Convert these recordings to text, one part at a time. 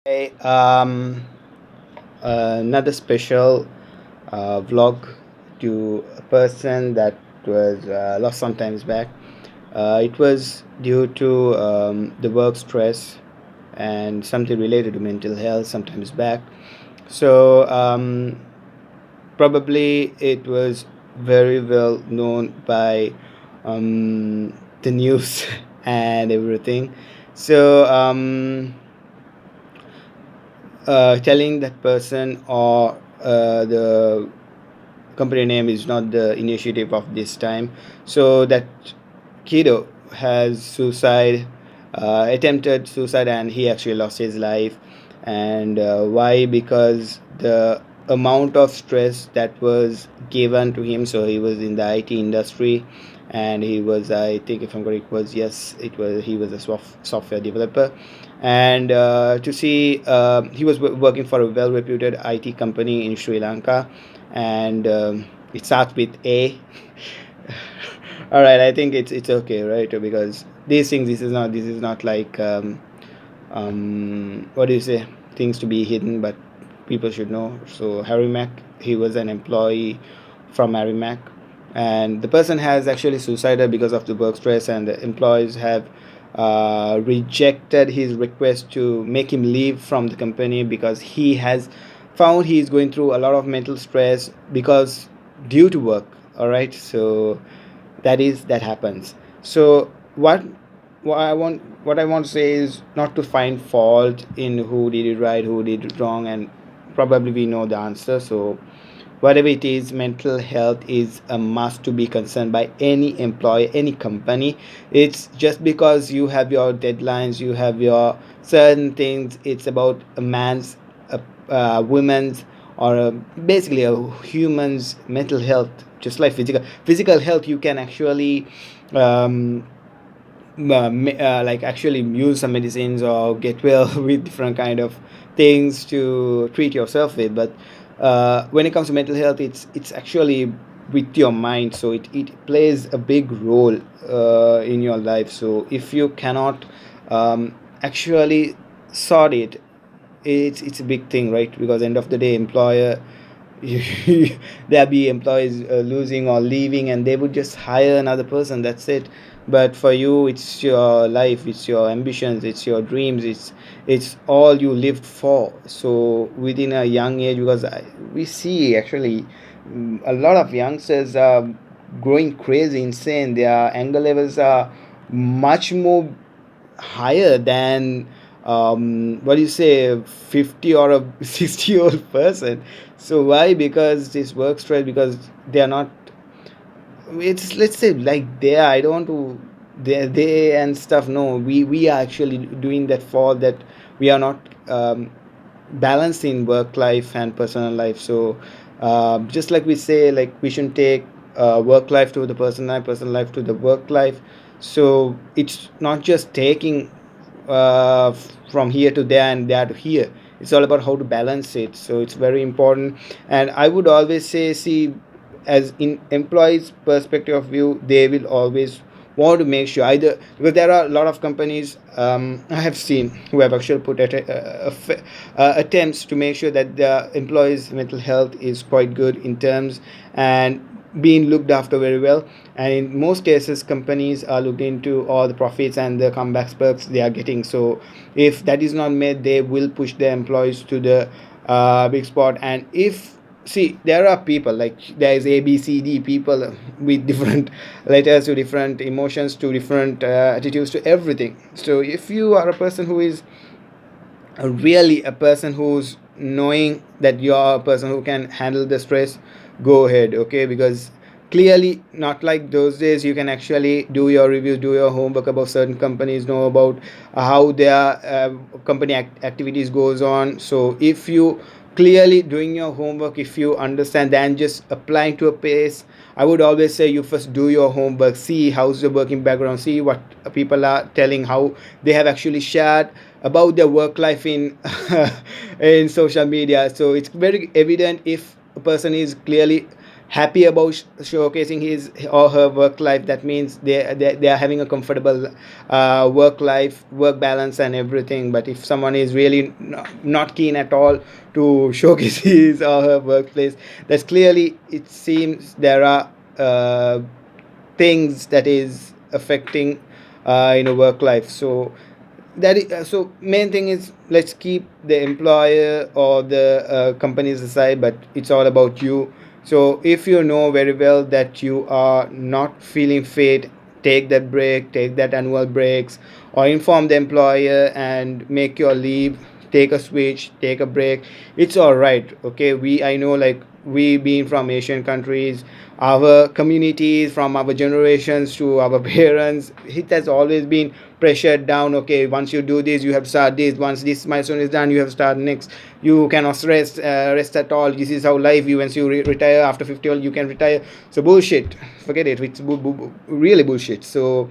Hey, another special vlog to a person that was lost some times back. It was due to the work stress and something related to mental health sometimes back. So probably it was very well known by the news and everything. So telling that person or the company name is not the initiative of this time. So that kiddo has suicide, attempted suicide, and he actually lost his life. And why? Because the amount of stress that was given to him. So he was in the IT industry, and he was, I think, if I'm correct, was yes, it was he was a software developer, and to see he was working for a well-reputed IT company in Sri Lanka, and it starts with A. All right, I think it's okay, right? Because these things, this is not like what do you say, things to be hidden, but people should know. So Harry he was an employee from Arimac, and the person has actually suicided because of the work stress, and the employees have rejected his request to make him leave from the company because he has found he is going through a lot of mental stress because due to work. All right, so that happens. So what I want to say is not to find fault in who did it right, who did it wrong, and probably we know the answer. So whatever it is, mental health is a must to be concerned by any employer, any company. It's just because you have your deadlines, you have your certain things. It's about a man's, a woman's, or basically a human's mental health. Just like physical health, you can actually um, like actually use some medicines or get well with different kind of things to treat yourself with. But when it comes to mental health, it's actually with your mind. So it plays a big role in your life. So if you cannot actually sort it, it's a big thing, right? Because end of the day, employer there be employees losing or leaving, and they would just hire another person, that's it. But for you, it's your life, it's your ambitions, it's your dreams, it's all you lived for. So within a young age, because we see actually a lot of youngsters are growing crazy, insane. Their anger levels are much more higher than what do you say, 50 or a 60-year-old person. So why? Because this work stress, because they are not, it's, let's say, like they are, I don't want to, they and stuff. No, we are actually doing that for that. We are not balancing work life and personal life. So just like we say, like we shouldn't take work life to the personal life to the work life. So it's not just taking from here to there and there to here. It's all about how to balance it. So it's very important. And I would always say, see, as in employees perspective of view, they will always want to make sure, either because there are a lot of companies I have seen who have actually put attempts to make sure that the employees mental health is quite good in terms and being looked after very well. And in most cases, companies are looking into all the profits and the comebacks perks they are getting. So if that is not made, they will push their employees to the big spot. And if, see, there are people, like there is ABCD people with different letters to different emotions to different attitudes to everything. So if you are a person who is really a person who's knowing that you're a person who can handle the stress, go ahead, okay? Because clearly, not like those days, you can actually do your reviews, do your homework about certain companies, know about how their company activities goes on. So if you clearly doing your homework, if you understand, then just applying to a place, I would always say you first do your homework, see how's the working background, see what people are telling, how they have actually shared about their work life in in social media. So it's very evident if a person is clearly happy about showcasing his or her work life, that means they are having a comfortable work balance and everything. But if someone is really not keen at all to showcase his or her workplace, that's clearly, it seems there are things that is affecting work life. So so main thing is, let's keep the employer or the companies aside, but it's all about you. So if you know very well that you are not feeling fit, take that break, take that annual breaks, or inform the employer and make your leave, take a switch, take a break. It's all right. Okay, I know, like, we being from Asian countries, our communities, from our generations to our parents, it has always been pressured down. Okay, once you do this, you have to start this. Once this milestone is done, you have to start next. You cannot rest at all. This is how life. You Once you retire after 50, you can retire. So bullshit, forget it. It's really bullshit. So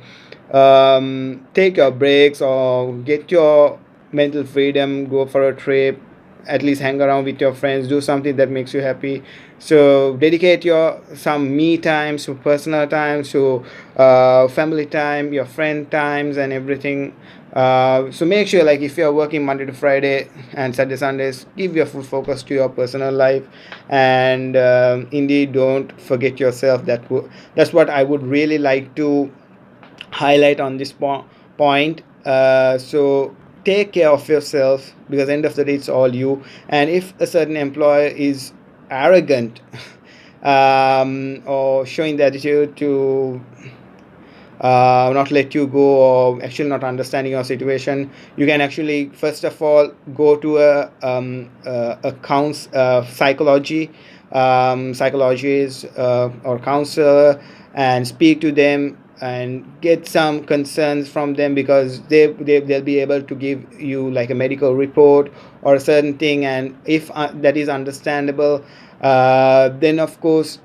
take your breaks or get your mental freedom, go for a trip, at least hang around with your friends, do something that makes you happy. So dedicate your some me times, to personal times, to family time, your friend times and everything. So make sure, like, if you're working Monday to Friday and Saturday Sundays, give your full focus to your personal life. And indeed, don't forget yourself. That's what I would really like to highlight on this point. So take care of yourself, because end of the day, it's all you. And if a certain employer is arrogant, or showing the attitude to not let you go, or actually not understanding your situation, you can actually first of all go to psychologist or counselor, and speak to them and get some concerns from them, because they'll be able to give you like a medical report or a certain thing. And if that is understandable, then of course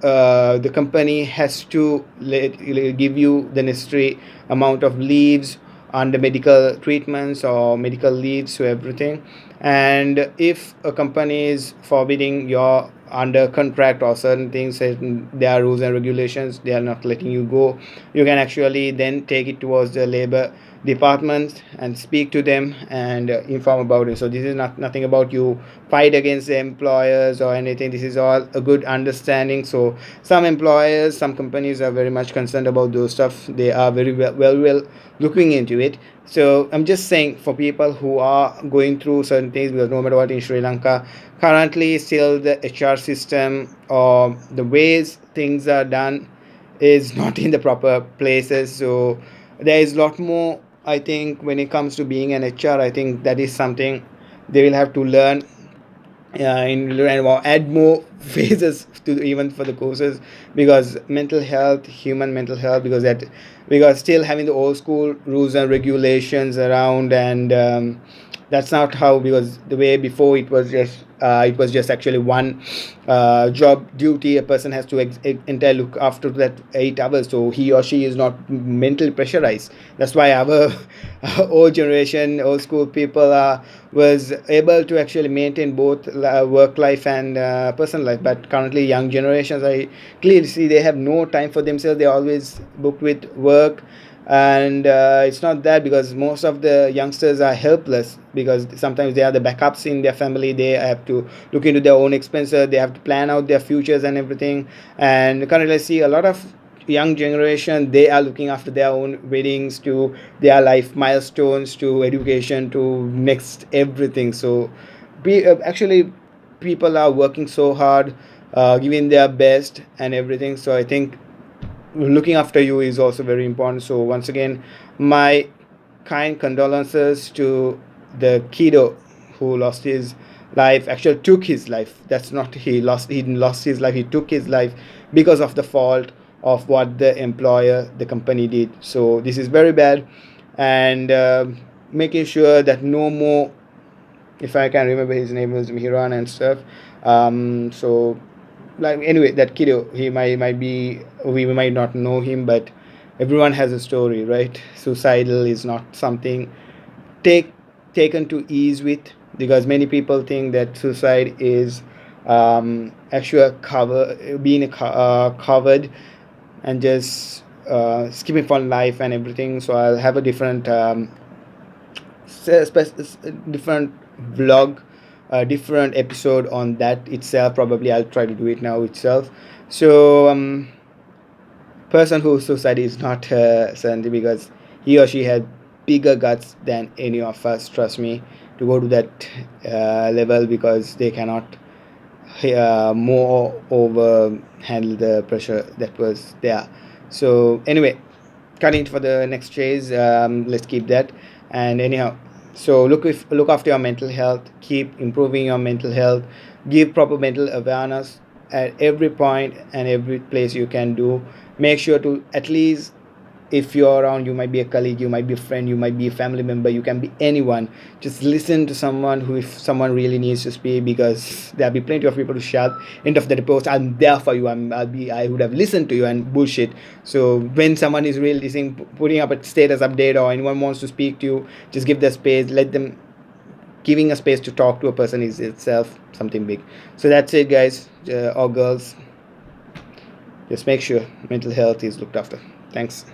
the company has to give you the necessary amount of leaves under medical treatments or medical leaves to everything. And if a company is forbidding your under contract or certain things, certain there are rules and regulations, they are not letting you go, you can actually then take it towards the labor department and speak to them and inform about it. So this is nothing about you fight against the employers or anything. This is all a good understanding. So some employers, some companies are very much concerned about those stuff. They are very well looking into it. So I'm just saying, for people who are going through certain things, because no matter what, in Sri Lanka currently still the HR system or the ways things are done is not in the proper places. So there is a lot more, I think, when it comes to being an HR. I think that is something they will have to learn, and add more phases to even for the courses, because mental health, human mental health, because still having the old school rules and regulations around. And that's not how, because the way before, it was just actually one job duty a person has to entirely look after that 8 hours, so he or she is not mentally pressurized. That's why our old generation, old school people was able to actually maintain both work life and personal life. But currently young generations, I clearly see they have no time for themselves. They're always booked with work. And it's not that, because most of the youngsters are helpless, because sometimes they are the backups in their family. They have to look into their own expenses, they have to plan out their futures and everything. And currently I see a lot of young generation, they are looking after their own weddings, to their life milestones, to education, to next everything. So actually people are working so hard, giving their best and everything. So I think looking after you is also very important. So once again, my kind condolences to the kiddo who lost his life, actually took his life. That's not, he didn't lost his life, he took his life because of the fault of what the employer, the company did. So this is very bad. And making sure that no more, if I can remember, his name was Mihiran and stuff. So like, anyway, that kiddo, he might be, we might not know him, but everyone has a story, right? Suicidal is not something take taken to ease with, because many people think that suicide is actually covered, and just skipping fun life and everything. So I'll have a different different vlog, different episode on that itself. Probably I'll try to do it now itself. So person who suicide is not certainty, because he or she had bigger guts than any of us, trust me, to go to that level, because they cannot more over handle the pressure that was there. So anyway, cutting for the next phase, let's keep that. And anyhow, so look after your mental health, keep improving your mental health, give proper mental awareness at every point and every place you can do. Make sure to at least, if you're around, you might be a colleague, you might be a friend, you might be a family member, you can be anyone, just listen to someone who, if someone really needs to speak, because there'll be plenty of people to shout end of the post, I'm there for you, I would have listened to you, and bullshit. So when someone is really listening, putting up a status update, or anyone wants to speak to you, just give the space, let them. Giving a space to talk to a person is itself something big. So that's it, guys, or girls. Just make sure mental health is looked after. Thanks.